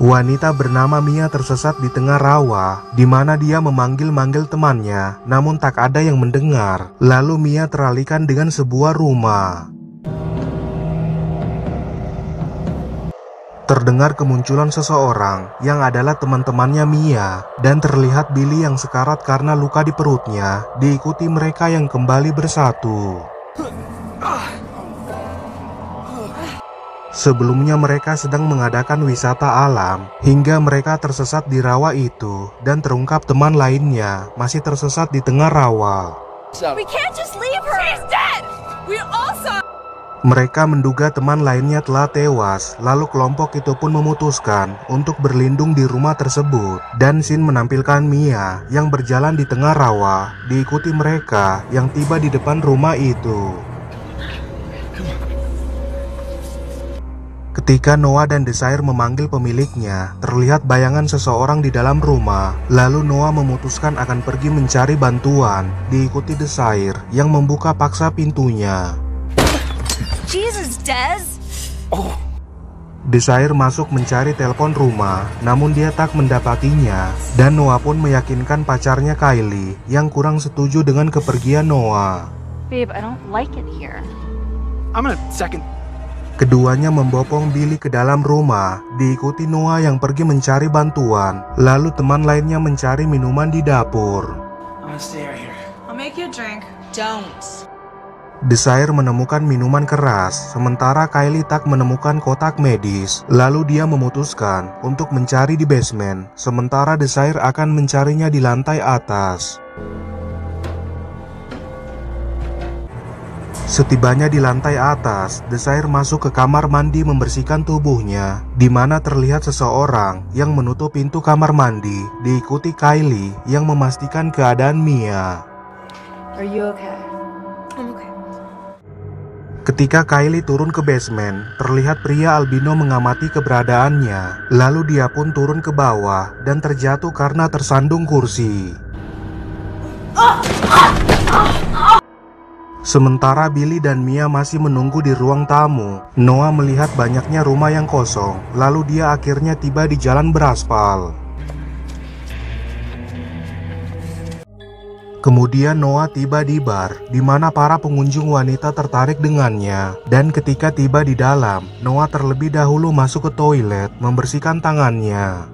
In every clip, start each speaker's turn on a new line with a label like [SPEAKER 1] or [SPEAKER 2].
[SPEAKER 1] Wanita bernama Mia tersesat di tengah rawa, di mana dia memanggil-manggil temannya, namun tak ada yang mendengar. Lalu Mia teralihkan dengan sebuah rumah. Terdengar kemunculan seseorang yang adalah teman-temannya Mia, dan terlihat Billy yang sekarat karena luka di perutnya, diikuti mereka yang kembali bersatu. Sebelumnya mereka sedang mengadakan wisata alam, hingga mereka tersesat di rawa itu, dan terungkap teman lainnya masih tersesat di tengah rawa. Mereka menduga teman lainnya telah tewas, lalu kelompok itu pun memutuskan untuk berlindung di rumah tersebut, dan scene menampilkan Mia yang berjalan di tengah rawa, diikuti mereka yang tiba di depan rumah itu. Ketika Noah dan Desire memanggil pemiliknya, terlihat bayangan seseorang di dalam rumah. Lalu Noah memutuskan akan pergi mencari bantuan, diikuti Desire yang membuka paksa pintunya.
[SPEAKER 2] Jesus, Des!
[SPEAKER 1] Desire masuk mencari telepon rumah, namun dia tak mendapatinya. Dan Noah pun meyakinkan pacarnya Kylie yang kurang setuju dengan kepergian Noah.
[SPEAKER 2] Babe, I don't like it here.
[SPEAKER 3] I'm gonna second.
[SPEAKER 1] Keduanya membopong Billy ke dalam rumah, diikuti Noah yang pergi mencari bantuan. Lalu teman lainnya mencari minuman di dapur.
[SPEAKER 3] I'm gonna stay right here.
[SPEAKER 4] I'll make you a drink. Don't.
[SPEAKER 1] Desire menemukan minuman keras, sementara Kylie tak menemukan kotak medis. Lalu dia memutuskan untuk mencari di basement, sementara Desire akan mencarinya di lantai atas. Setibanya di lantai atas, Desire masuk ke kamar mandi membersihkan tubuhnya, di mana terlihat seseorang yang menutup pintu kamar mandi, diikuti Kylie yang memastikan keadaan Mia.
[SPEAKER 4] Are you okay? I'm okay.
[SPEAKER 1] Ketika Kylie turun ke basement, terlihat pria albino mengamati keberadaannya. Lalu dia pun turun ke bawah dan terjatuh karena tersandung kursi. Sementara Billy dan Mia masih menunggu di ruang tamu, Noah melihat banyaknya rumah yang kosong. Lalu dia akhirnya tiba di jalan beraspal. Kemudian Noah tiba di bar, di mana para pengunjung wanita tertarik dengannya. Dan ketika tiba di dalam, Noah terlebih dahulu masuk ke toilet, membersihkan tangannya.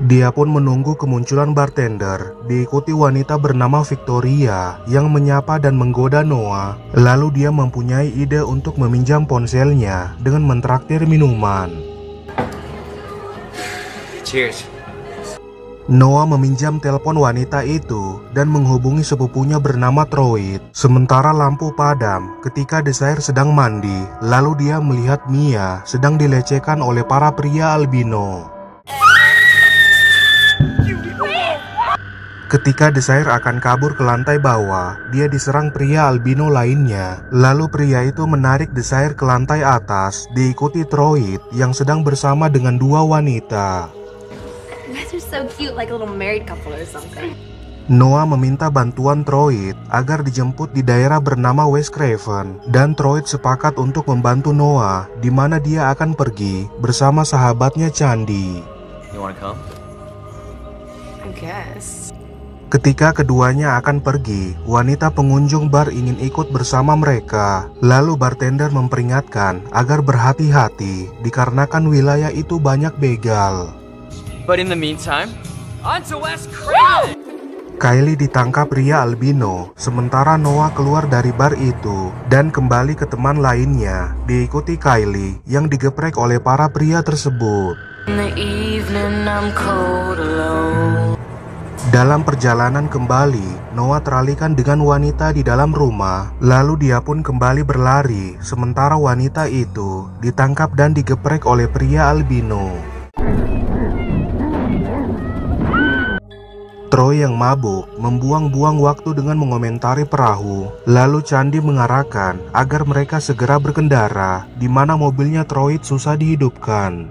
[SPEAKER 1] Dia pun menunggu kemunculan bartender, diikuti wanita bernama Victoria yang menyapa dan menggoda Noah. Lalu dia mempunyai ide untuk meminjam ponselnya dengan mentraktir minuman.
[SPEAKER 3] Cheers.
[SPEAKER 1] Noah meminjam telepon wanita itu dan menghubungi sepupunya bernama Troy. Sementara lampu padam ketika Desire sedang mandi, lalu dia melihat Mia sedang dilecehkan oleh para pria albino. Ketika Desire akan kabur ke lantai bawah, dia diserang pria albino lainnya. Lalu pria itu menarik Desire ke lantai atas, diikuti Troy yang sedang bersama dengan dua wanita.
[SPEAKER 2] You guys are so cute, like a little married couple or something.
[SPEAKER 1] Noah meminta bantuan Troy agar dijemput di daerah bernama West Craven, dan Troy sepakat untuk membantu Noah, di mana dia akan pergi bersama sahabatnya Candy.
[SPEAKER 3] You wanna come?
[SPEAKER 4] I guess.
[SPEAKER 1] Ketika keduanya akan pergi, wanita pengunjung bar ingin ikut bersama mereka. Lalu bartender memperingatkan agar berhati-hati dikarenakan wilayah itu banyak begal.
[SPEAKER 3] But in the meantime, on to West Craven!
[SPEAKER 1] Kylie ditangkap pria albino, sementara Noah keluar dari bar itu dan kembali ke teman lainnya, diikuti Kylie yang digeprek oleh para pria tersebut.
[SPEAKER 4] In the evening, I'm cold alone.
[SPEAKER 1] Dalam perjalanan kembali, Noah teralihkan dengan wanita di dalam rumah. Lalu dia pun kembali berlari, sementara wanita itu ditangkap dan digeprek oleh pria albino. Troy yang mabuk membuang-buang waktu dengan mengomentari perahu. Lalu Candy mengarahkan agar mereka segera berkendara, di mana mobilnya Troy susah dihidupkan.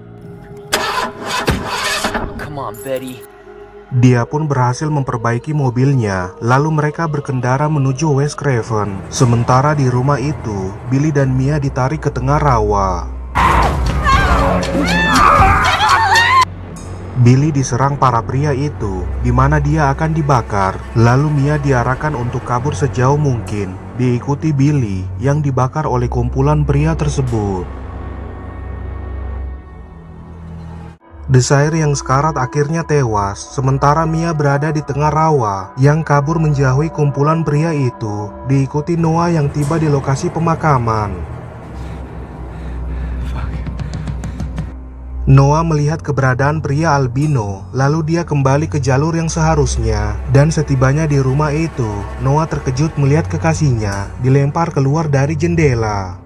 [SPEAKER 3] Come on, Betty.
[SPEAKER 1] Dia pun berhasil memperbaiki mobilnya, lalu mereka berkendara menuju West Craven. Sementara di rumah itu, Billy dan Mia ditarik ke tengah rawa. Billy diserang para pria itu, di mana dia akan dibakar. Lalu Mia diarahkan untuk kabur sejauh mungkin, diikuti Billy yang dibakar oleh kumpulan pria tersebut. Desire yang sekarat akhirnya tewas, sementara Mia berada di tengah rawa yang kabur menjauhi kumpulan pria itu, diikuti Noah yang tiba di lokasi pemakaman. Noah melihat keberadaan pria albino, lalu dia kembali ke jalur yang seharusnya. Dan setibanya di rumah itu, Noah terkejut melihat kekasihnya dilempar keluar dari jendela.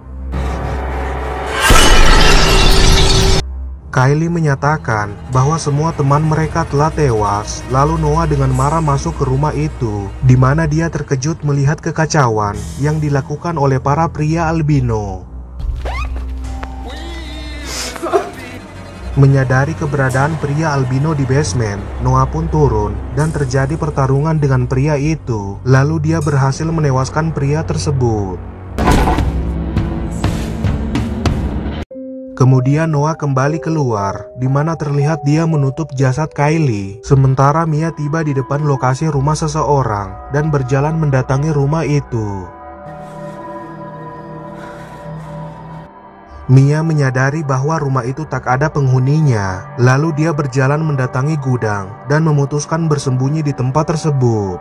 [SPEAKER 1] Kylie menyatakan bahwa semua teman mereka telah tewas. Lalu Noah dengan marah masuk ke rumah itu, di mana dia terkejut melihat kekacauan yang dilakukan oleh para pria albino. Menyadari keberadaan pria albino di basement, Noah pun turun dan terjadi pertarungan dengan pria itu. Lalu dia berhasil menewaskan pria tersebut. Kemudian Noah kembali keluar, di mana terlihat dia menutup jasad Kylie. Sementara Mia tiba di depan lokasi rumah seseorang dan berjalan mendatangi rumah itu. Mia menyadari bahwa rumah itu tak ada penghuninya. Lalu dia berjalan mendatangi gudang dan memutuskan bersembunyi di tempat tersebut.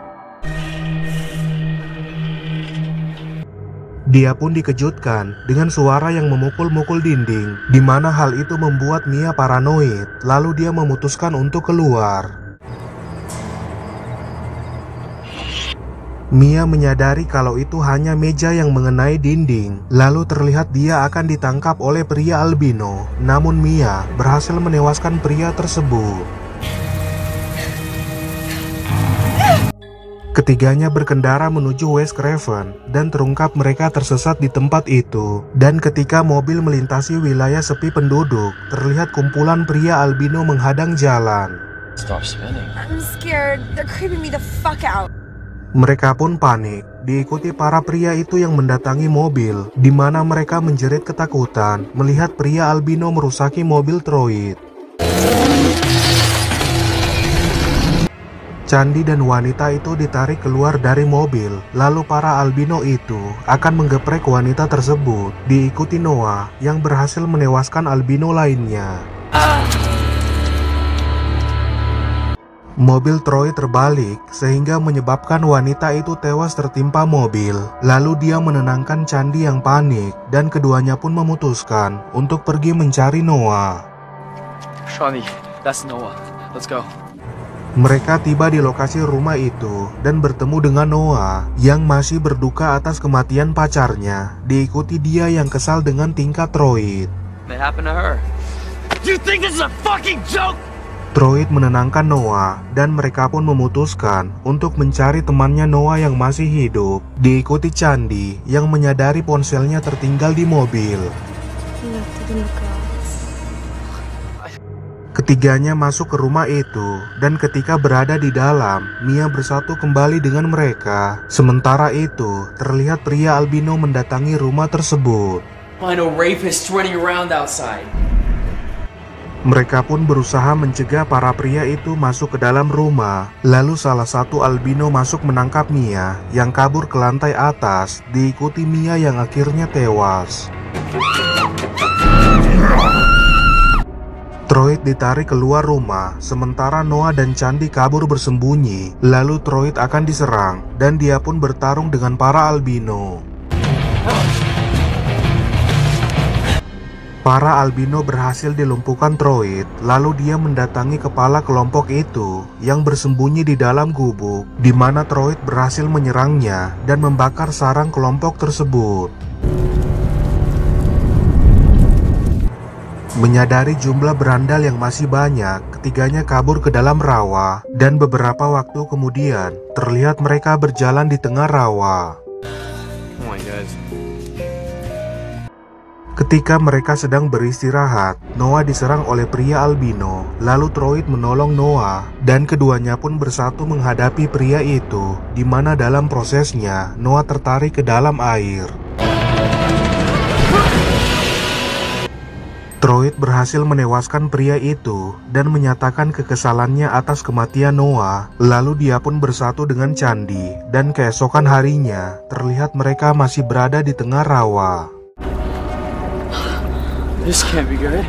[SPEAKER 1] Dia pun dikejutkan dengan suara yang memukul-mukul dinding, di mana hal itu membuat Mia paranoid. Lalu dia memutuskan untuk keluar. Mia menyadari kalau itu hanya meja yang mengenai dinding. Lalu terlihat dia akan ditangkap oleh pria albino. Namun Mia berhasil menewaskan pria tersebut. Ketiganya berkendara menuju West Craven dan terungkap mereka tersesat di tempat itu. Dan ketika mobil melintasi wilayah sepi penduduk, terlihat kumpulan pria albino menghadang jalan.
[SPEAKER 3] Stop spinning.
[SPEAKER 2] I'm scared. They're creeping me the fuck out.
[SPEAKER 1] Mereka pun panik, diikuti para pria itu yang mendatangi mobil, di mana mereka menjerit ketakutan melihat pria albino merusaki mobil Troid. Candy dan wanita itu ditarik keluar dari mobil, lalu para albino itu akan menggeprek wanita tersebut, diikuti Noah yang berhasil menewaskan albino lainnya. Mobil Troy terbalik sehingga menyebabkan wanita itu tewas tertimpa mobil. Lalu dia menenangkan Candy yang panik dan keduanya pun memutuskan untuk pergi mencari Noah.
[SPEAKER 3] Shawnee, that's Noah. Let's go.
[SPEAKER 1] Mereka tiba di lokasi rumah itu dan bertemu dengan Noah yang masih berduka atas kematian pacarnya, diikuti dia yang kesal dengan tingkah Troy.
[SPEAKER 3] What happened to her? You think this is a fucking joke?
[SPEAKER 1] Troid menenangkan Noah dan mereka pun memutuskan untuk mencari temannya Noah yang masih hidup, diikuti Candy yang menyadari ponselnya tertinggal di mobil. Ketiganya masuk ke rumah itu dan ketika berada di dalam, Mia bersatu kembali dengan mereka. Sementara itu, terlihat pria albino mendatangi rumah tersebut.
[SPEAKER 3] Find a rapist running around outside.
[SPEAKER 1] Mereka pun berusaha mencegah para pria itu masuk ke dalam rumah. Lalu salah satu albino masuk menangkap Mia yang kabur ke lantai atas, diikuti Mia yang akhirnya tewas. Troid ditarik keluar rumah, sementara Noah dan Candy kabur bersembunyi. Lalu Troid akan diserang dan dia pun bertarung dengan para albino. Para albino berhasil dilumpuhkan Troid, lalu dia mendatangi kepala kelompok itu yang bersembunyi di dalam gubuk, di mana Troid berhasil menyerangnya dan membakar sarang kelompok tersebut. Menyadari jumlah berandal yang masih banyak, ketiganya kabur ke dalam rawa, dan beberapa waktu kemudian terlihat mereka berjalan di tengah rawa.
[SPEAKER 3] Oh my God.
[SPEAKER 1] Ketika mereka sedang beristirahat, Noah diserang oleh pria albino. Lalu Troid menolong Noah, dan keduanya pun bersatu menghadapi pria itu, di mana dalam prosesnya Noah tertarik ke dalam air. Troid berhasil menewaskan pria itu dan menyatakan kekesalannya atas kematian Noah. Lalu dia pun bersatu dengan candi, dan keesokan harinya terlihat mereka masih berada di tengah rawa.
[SPEAKER 3] This can't be good.